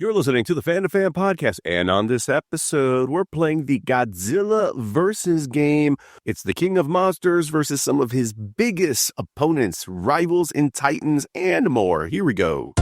You're listening to the Fan2Fan Podcast, and on this episode, we're playing the Godzilla versus game. It's the King of Monsters versus some of his biggest opponents, rivals and titans, and more. Here we go.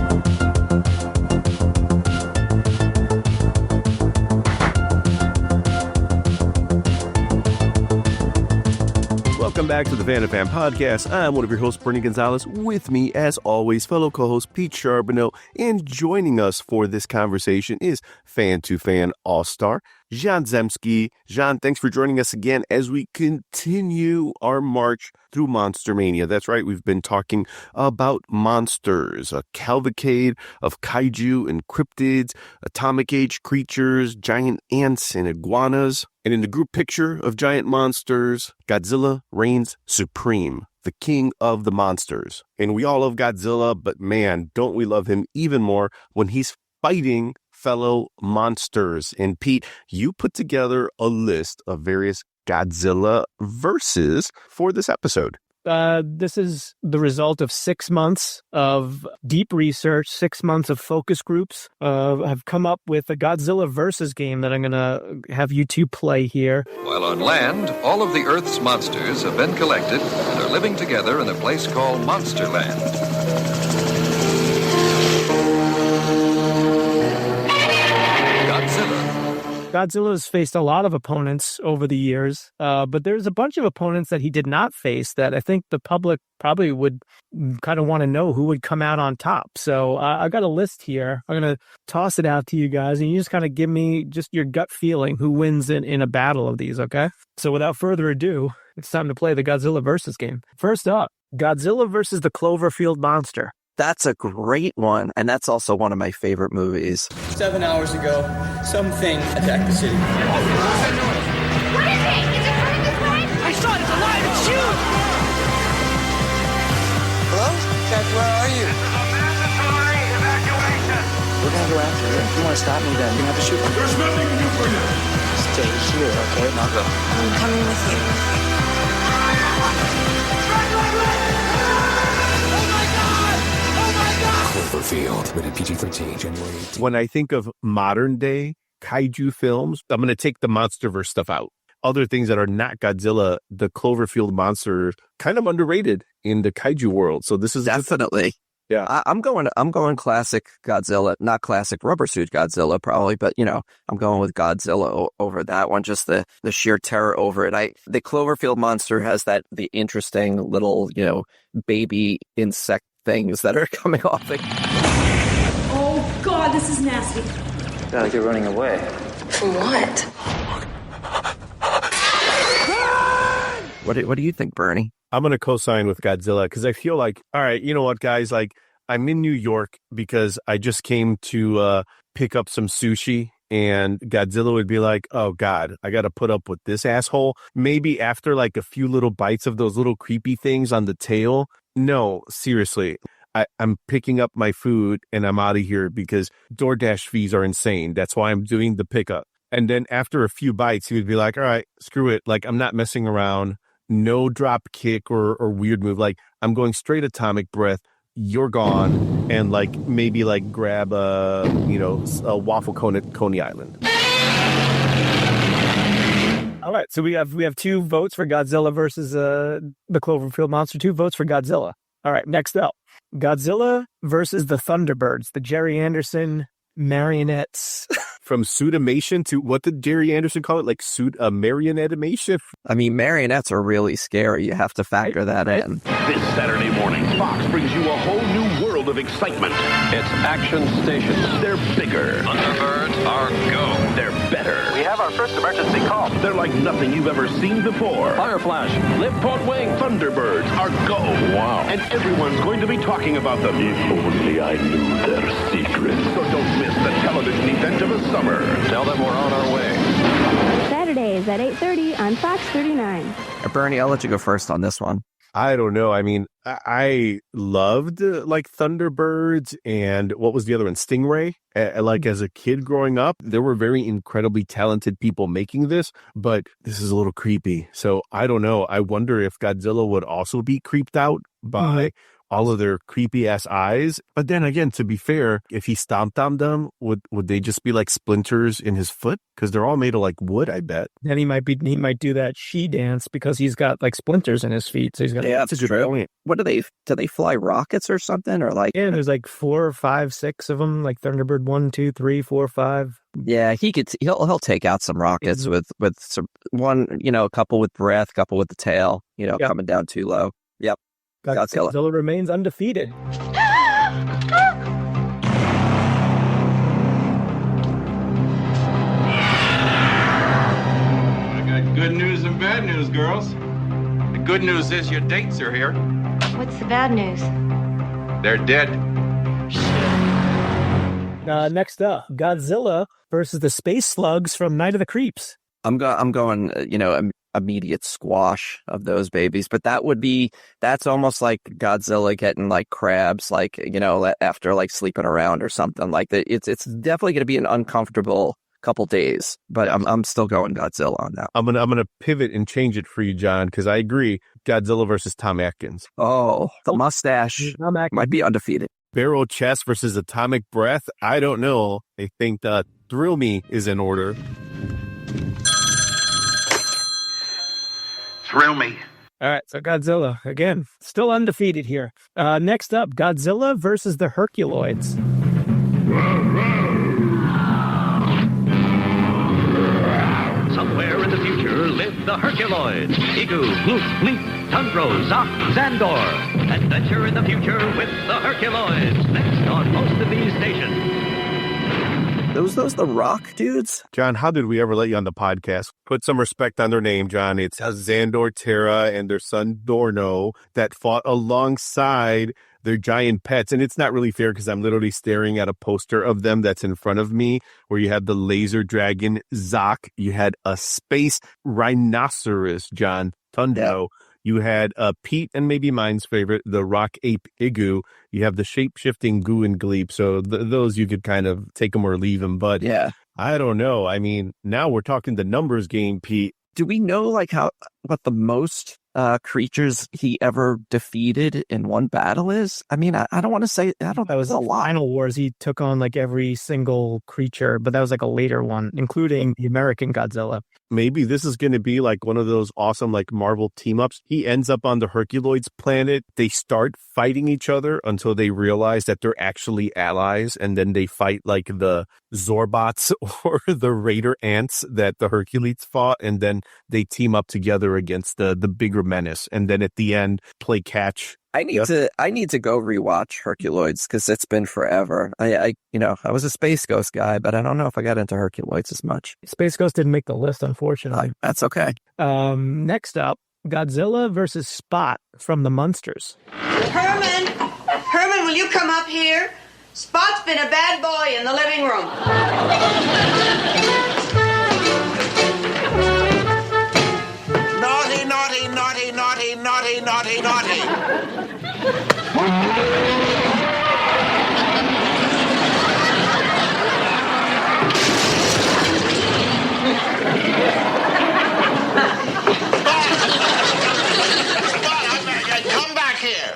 Welcome back to the Fan2Fan Podcast. I'm one of your hosts, Bernie Gonzalez. With me, as always, fellow co-host Pete Charbonneau. And joining us for this conversation is Fan2Fan All-Star, Jean Zemski. Jean, thanks for joining us again as we continue our march through Monster Mania. That's right, we've been talking about monsters, a cavalcade of kaiju and cryptids, atomic age creatures, giant ants and iguanas. And in the group picture of giant monsters, Godzilla reigns supreme, the king of the monsters. And we all love Godzilla, but man, don't we love him even more when he's fighting fellow monsters. And Pete, you put together a list of various Godzilla verses for this episode. This is the result of 6 months of deep research, 6 months of focus groups. I've come up with a Godzilla versus game that I'm going to have you two play here. While on land, all of the Earth's monsters have been collected and are living together in a place called Monsterland. Godzilla has faced a lot of opponents over the years, but there's a bunch of opponents that he did not face that I think the public probably would kind of want to know who would come out on top. So I've got a list here. I'm going to toss it out to you guys, and you just kind of give me just your gut feeling who wins in a battle of these, okay? So without further ado, it's time to play the Godzilla versus game. First up, Godzilla versus the Cloverfield Monster. That's a great one, and that's also one of my favorite movies. 7 hours ago, something attacked the city. What is it? Is it coming this way? I saw it! It's alive! It's huge! Hello? Jack, where are you? This is a mandatory evacuation. We're gonna go after you. If you want to stop me, then you have to shoot me. There's nothing to do for you. Stay here, okay? I'll go. I'm coming with you. Cloverfield, rated PG-13, January 18th. When I think of modern day kaiju films, I'm going to take the MonsterVerse stuff out. Other things that are not Godzilla, the Cloverfield monster, kind of underrated in the kaiju world. So this is definitely. Yeah. I'm going classic Godzilla, not classic rubber suit Godzilla probably, but I'm going with Godzilla over that one. Just the sheer terror over it. The Cloverfield monster has the interesting little, baby insect things that are coming off it. Oh God, this is nasty. Feel like you're running away. From what? What do you think, Bernie? I'm going to co-sign with Godzilla because I feel like, all right, you know what, guys? Like, I'm in New York because I just came to pick up some sushi, and Godzilla would be like, oh, God, I got to put up with this asshole. Maybe after like a few little bites of those little creepy things on the tail. No, seriously. I'm picking up my food and I'm out of here because DoorDash fees are insane. That's why I'm doing the pickup. And then after a few bites, he would be like, all right, screw it. Like, I'm not messing around. No drop kick or weird move. Like, I'm going straight atomic breath. You're gone. And like, maybe like grab a waffle cone at Coney Island. All right, so we have 2 votes for Godzilla versus the Cloverfield Monster, 2 votes for Godzilla. All right, next up, Godzilla versus the Thunderbirds, the Jerry Anderson marionettes. From suitimation to, what did Jerry Anderson call it? Like marionettimation? I mean, marionettes are really scary. You have to factor that in. This Saturday morning, Fox brings you a whole new world of excitement. It's action stations. They're bigger. Thunderbirds are go. They're better. We have our first emergency call. They're like nothing you've ever seen before. Fire flash. Lift port wing. Thunderbirds are go. Wow. And everyone's going to be talking about them. If only I knew their secrets. So don't miss the television event of the summer. Tell them we're on our way. Saturdays at 8:30 on Fox 39. Bernie, I'll let you go first on this one. I don't know. I mean, I loved like Thunderbirds and what was the other one? Stingray. Like as a kid growing up, there were very incredibly talented people making this, but this is a little creepy. So I don't know. I wonder if Godzilla would also be creeped out by all of their creepy ass eyes. But then again, to be fair, if he stomped on them, would they just be like splinters in his foot? Because they're all made of like wood, I bet. Then he might do that she dance because he's got like splinters in his feet. So he's got that's a good point. What do they fly rockets or something? Or like, yeah, there's like 4, 5, 6 of them, like Thunderbird 1, 2, 3, 4, 5. Yeah, he'll take out some rockets with some one, a couple with breath, couple with the tail, coming down too low. Yep. Godzilla remains undefeated. I got good news and bad news, girls. The good news is your dates are here. What's the bad news? They're dead. Next up, Godzilla versus the space slugs from Night of the Creeps. I'm going, immediate squash of those babies. But that's almost like Godzilla getting like crabs, like, after like sleeping around or something like that. It's definitely going to be an uncomfortable couple days, but I'm still going Godzilla on that. I'm gonna pivot and change it for you, John, because I agree. Godzilla versus Tom Atkins. Oh, the mustache might be undefeated. Barrel chest versus atomic breath. I don't know. I think Thrill Me is in order. Thrill me. All right, so Godzilla, again, still undefeated here. Next up, Godzilla versus the Herculoids. Somewhere in the future live the Herculoids. Igu, Gloop, Bleep, Tundro, Zoc, Zandor. Adventure in the future with the Herculoids. Next on most of these stations. Those the rock dudes? John, how did we ever let you on the podcast? Put some respect on their name, John. It's Xandor, Terra, and their son Dorno that fought alongside their giant pets. And it's not really fair because I'm literally staring at a poster of them that's in front of me where you had the laser dragon Zoc. You had a space rhinoceros, John, Tundro. Yeah. You had Pete, and maybe mine's favorite, the rock ape Igu. You have the shape-shifting Goo and Gleep. So those you could kind of take them or leave them. But yeah, I don't know. I mean, now we're talking the numbers game, Pete. Do we know like what the most creatures he ever defeated in one battle is? I mean, I don't want to say, I don't know. That was the Final Wars. He took on like every single creature, but that was like a later one, including the American Godzilla. Maybe this is going to be like one of those awesome like Marvel team-ups. He ends up on the Herculoids planet. They start fighting each other until they realize that they're actually allies. And then they fight like the Zorbots or the Raider ants that the Hercules fought. And then they team up together against the bigger menace. And then at the end, play catch. I need to go rewatch Herculoids because it's been forever. I was a Space Ghost guy, but I don't know if I got into Herculoids as much. Space Ghost didn't make the list, unfortunately. That's okay. Next up, Godzilla versus Spot from the Munsters. Herman, will you come up here? Spot's been a bad boy in the living room. Naughty. Come back here.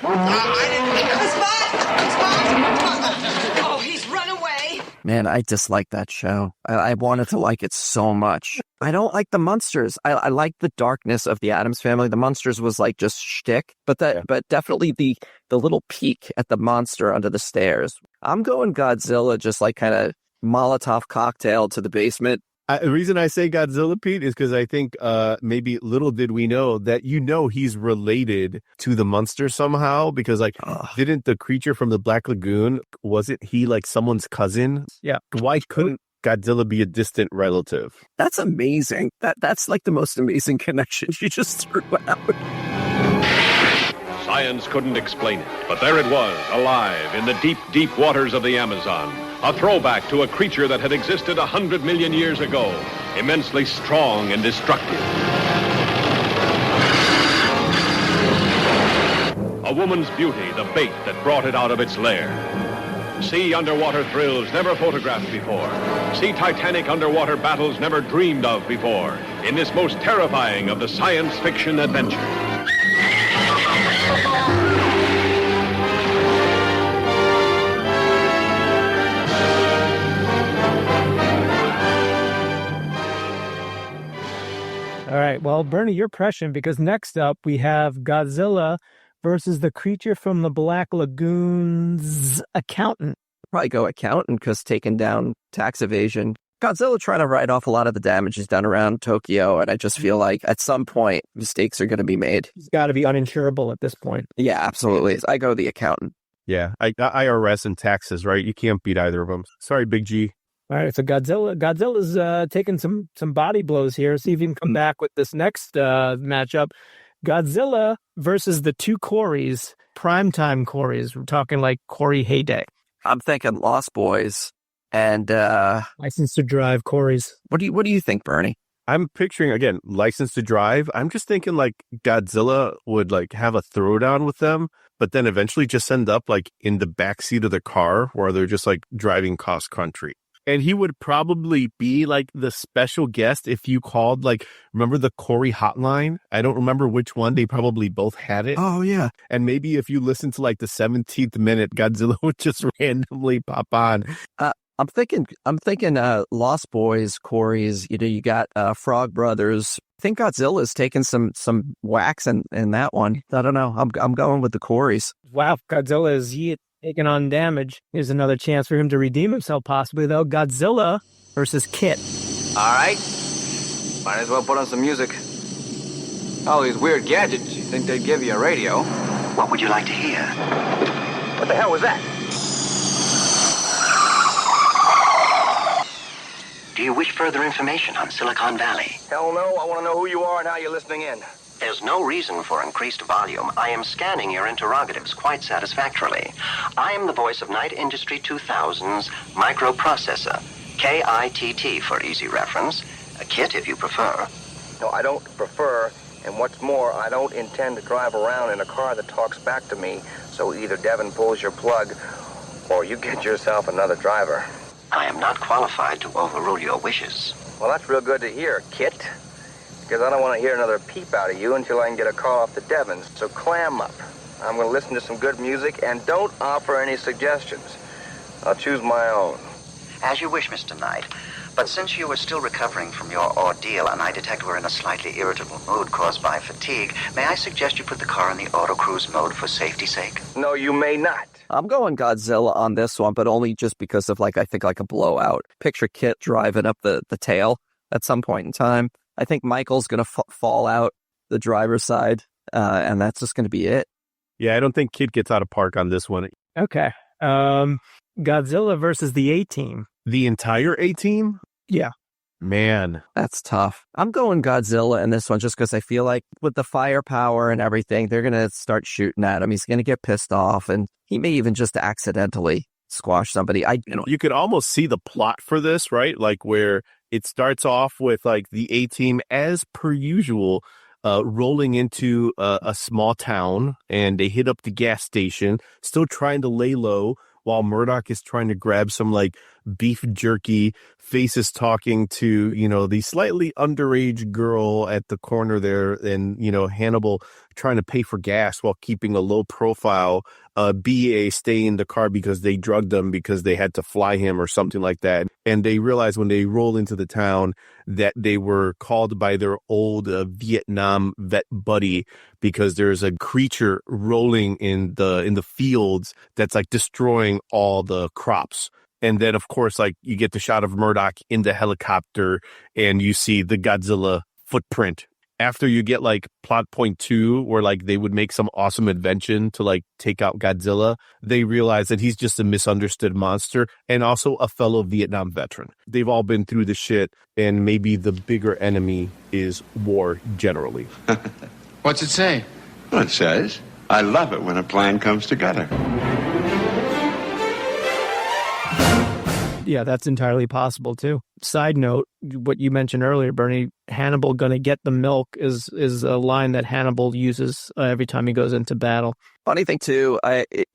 Oh, he's run away. Man, I dislike that show. I wanted to like it so much. I don't like the Munsters. I like the darkness of the Addams Family. The Munsters was like just shtick, but definitely the little peek at the monster under the stairs. I'm going Godzilla, just like kind of Molotov cocktail to the basement. The reason I say Godzilla, Pete, is because I think maybe little did we know that he's related to the monster somehow. Because didn't the creature from the Black Lagoon, wasn't he like someone's cousin? Yeah. Why couldn't Godzilla be a distant relative? That's amazing. That's like the most amazing connection you just threw out. Science couldn't explain it, but there it was, alive in the deep, deep waters of the Amazon. A throwback to a creature that had existed 100 million years ago, immensely strong and destructive. A woman's beauty, the bait that brought it out of its lair. See underwater thrills never photographed before. See Titanic underwater battles never dreamed of before in this most terrifying of the science fiction adventures. All right. Well, Bernie, you're prescient because next up we have Godzilla versus the creature from the Black Lagoon's accountant. Probably go accountant because taking down tax evasion. Godzilla trying to write off a lot of the damage he's done around Tokyo, and I just feel like at some point mistakes are going to be made. He's got to be uninsurable at this point. Yeah, absolutely. I go the accountant. Yeah, IRS and taxes, right? You can't beat either of them. Sorry, Big G. All right, so Godzilla's taking some body blows here. See if he can come back with this next matchup. Godzilla versus the two Corys, primetime Corys. We're talking like Corey heyday. I'm thinking Lost Boys and License to Drive Corys. What do you think, Bernie? I'm picturing, again, License to Drive. I'm just thinking like Godzilla would like have a throwdown with them, but then eventually just end up like in the backseat of the car where they're just like driving cross country. And he would probably be like the special guest if you called, like, remember the Corey hotline? I don't remember which one. They probably both had it. Oh, yeah. And maybe if you listen to like the 17th minute, Godzilla would just randomly pop on. I'm thinking Lost Boys, Corys, you got Frog Brothers. I think Godzilla's taking some wax in that one. I don't know. I'm going with the Corys. Wow, Godzilla is taking on damage. Here's another chance for him to redeem himself, possibly, though. Godzilla versus Kit. All right. Might as well put on some music. All these weird gadgets, you think they'd give you a radio. What would you like to hear? What the hell was that? Do you wish further information on Silicon Valley? Hell no. I want to know who you are and how you're listening in. There's no reason for increased volume. I am scanning your interrogatives quite satisfactorily. I am the voice of Night Industry 2000's microprocessor, KITT for easy reference, a KIT if you prefer. No, I don't prefer, and what's more, I don't intend to drive around in a car that talks back to me, so either Devin pulls your plug or you get yourself another driver. I am not qualified to overrule your wishes. Well, that's real good to hear, Kit. Because I don't want to hear another peep out of you until I can get a call off the Devons. So clam up. I'm going to listen to some good music and don't offer any suggestions. I'll choose my own. As you wish, Mr. Knight. But since you are still recovering from your ordeal and I detect we're in a slightly irritable mood caused by fatigue, may I suggest you put the car in the auto-cruise mode for safety's sake? No, you may not. I'm going Godzilla on this one, but only just because of, I think a blowout. Picture Kit driving up the tail at some point in time. I think Michael's going to fall out the driver's side, and that's just going to be it. Yeah, I don't think Kid gets out of park on this one. Okay. Godzilla versus the A-Team. The entire A-Team? Yeah. Man. That's tough. I'm going Godzilla in this one just because I feel like with the firepower and everything, they're going to start shooting at him. He's going to get pissed off, and he may even just accidentally squash somebody. You could almost see the plot for this, right? Like where it starts off with like the A-Team as per usual, rolling into a small town, and they hit up the gas station, still trying to lay low while Murdoch is trying to grab some like beef jerky. Face is talking to, the slightly underage girl at the corner there, and, Hannibal trying to pay for gas while keeping a low profile. BA stay in the car because they drugged them because they had to fly him or something like that. And they realize when they roll into the town that they were called by their old Vietnam vet buddy because there's a creature rolling in the fields that's like destroying all the crops. And then, of course, like you get the shot of Murdoch in the helicopter and you see the Godzilla footprint. After you get like plot point 2, where like they would make some awesome invention to like take out Godzilla, they realize that he's just a misunderstood monster and also a fellow Vietnam veteran. They've all been through the shit, and maybe the bigger enemy is war generally. What's it say? Well, it says, I love it when a plan comes together. Yeah, that's entirely possible, too. Side note, what you mentioned earlier, Bernie, Hannibal gonna get the milk is a line that Hannibal uses every time he goes into battle. Funny thing, too,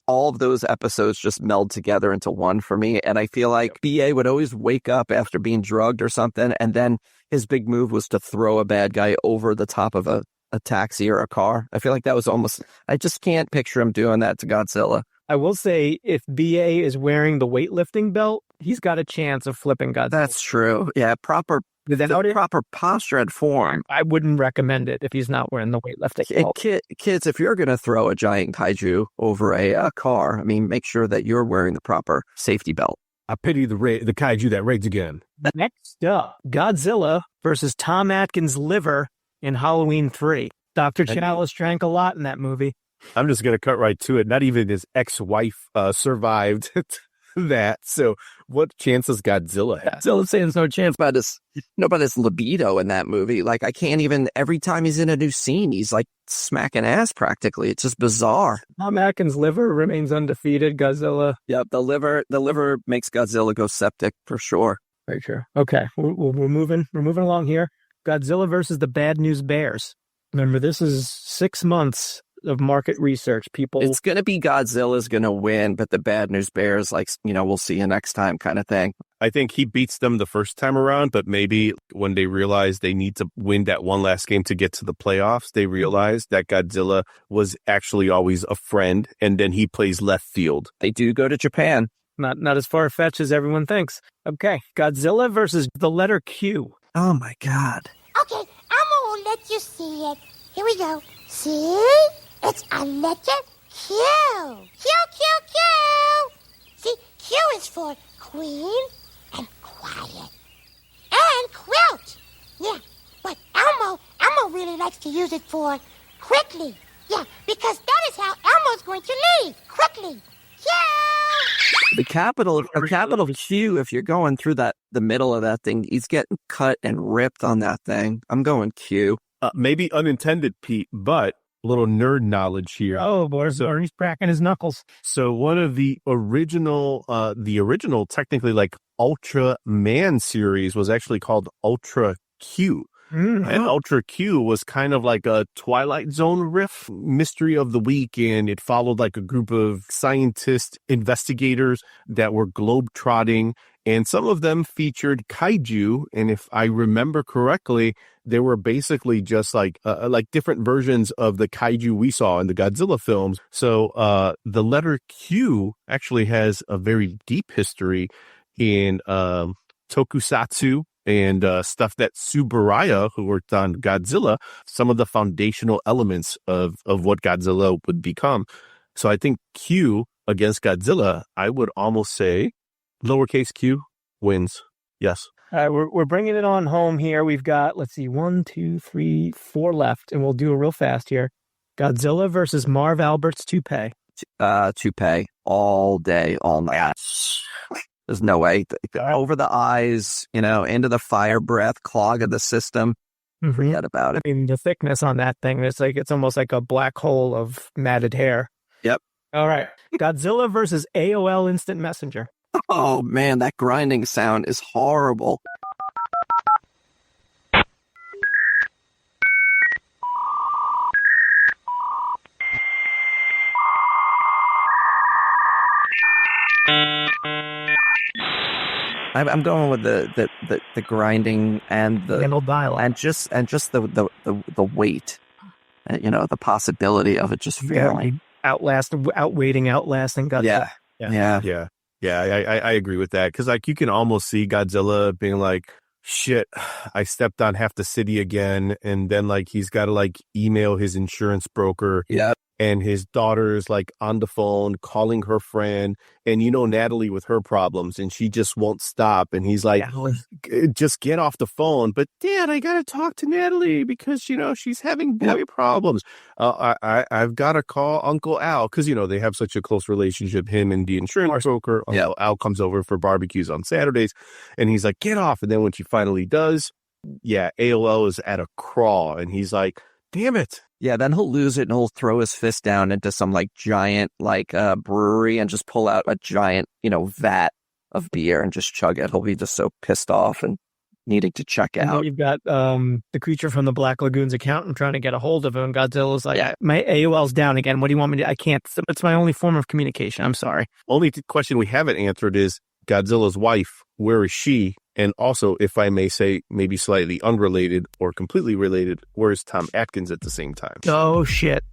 all of those episodes just meld together into one for me, and I feel like BA would always wake up after being drugged or something, and then his big move was to throw a bad guy over the top of a taxi or a car. I feel like that was almost... I just can't picture him doing that to Godzilla. I will say, if BA is wearing the weightlifting belt, he's got a chance of flipping Godzilla. That's true. Yeah, proper posture and form. I wouldn't recommend it if he's not wearing the weightlifting belt. Kids, if you're going to throw a giant kaiju over a car, I mean, make sure that you're wearing the proper safety belt. I pity the kaiju that raids again. Next up, Godzilla versus Tom Atkins' liver in Halloween 3. Dr. Chalice drank a lot in that movie. I'm just going to cut right to it. Not even his ex-wife survived that. So what chance does Godzilla have? Godzilla's saying there's no chance. About his libido in that movie. Like, I can't even, every time he's in a new scene, he's like smacking ass practically. It's just bizarre. Tom Atkins' liver remains undefeated. Godzilla. Yep, the liver makes Godzilla go septic for sure. Very sure. Okay, we're moving along here. Godzilla versus the Bad News Bears. Remember, this is 6 months of market research. It's going to be Godzilla's going to win, but the Bad News Bears, like, we'll see you next time kind of thing. I think he beats them the first time around, but maybe when they realize they need to win that one last game to get to the playoffs, they realize that Godzilla was actually always a friend, and then he plays left field. They do go to Japan. Not as far-fetched as everyone thinks. Okay, Godzilla versus the letter Q. Oh my God. Okay, I'm gonna let you see it. Here we go. See? It's a letter Q. Q, Q, Q. See, Q is for queen and quiet. And quilt. Yeah, but Elmo really likes to use it for quickly. Yeah, because that is how Elmo's going to leave. Quickly. Q. The capital Q, if you're going through the middle of that thing, he's getting cut and ripped on that thing. I'm going Q. Maybe unintended, Pete, but a little nerd knowledge here. Oh, boy, so he's cracking his knuckles. So one of the original technically like Ultra Man series was actually called Ultra Q. And Ultra Q was kind of like a Twilight Zone riff, mystery of the week, and it followed like a group of scientist investigators that were globe-trotting, and some of them featured kaiju, and if I remember correctly, they were basically just like different versions of the kaiju we saw in the Godzilla films. So the letter Q actually has a very deep history in tokusatsu, and stuff that Tsuburaya, who worked on Godzilla, some of the foundational elements of what Godzilla would become. So I think Q against Godzilla, I would almost say lowercase q wins. Yes. All right, we're bringing it on home here. We've got, 1, 2, 3, 4 left, and we'll do it real fast here. Godzilla versus Marv Albert's toupee. Toupee all day, all night. There's no way. Over the eyes, into the fire breath, clog of the system. Mm-hmm. Forget about it. I mean, the thickness on that thing, it's almost like a black hole of matted hair. Yep. All right. Godzilla versus AOL Instant Messenger. Oh, man, that grinding sound is horrible. I'm going with the grinding and the dialogue and just the weight, the possibility of it just failing. Outlasting Godzilla. Yeah. I agree with that, because like you can almost see Godzilla being like, shit, I stepped on half the city again, and then like he's got to like email his insurance broker. Yeah. And his daughter's like on the phone calling her friend, and Natalie with her problems, and she just won't stop. And he's like, just get off the phone. But Dad, I got to talk to Natalie because, she's having boy problems. I've got to call Uncle Al, because, they have such a close relationship, him and the insurance broker. Uncle Al comes over for barbecues on Saturdays, and he's like, get off. And then when she finally does, AOL is at a crawl, and he's like, damn it. Yeah, then he'll lose it and he'll throw his fist down into some like giant brewery and just pull out a giant, vat of beer and just chug it. He'll be just so pissed off and needing to check out. And you've got the creature from the Black Lagoon's accountant trying to get a hold of him. Godzilla's like, my AOL's down again. What do you want me to? I can't. It's my only form of communication. I'm sorry. Only question we haven't answered is Godzilla's wife. Where is she? And also, if I may say, maybe slightly unrelated or completely related, where's Tom Atkins at the same time? Oh, shit.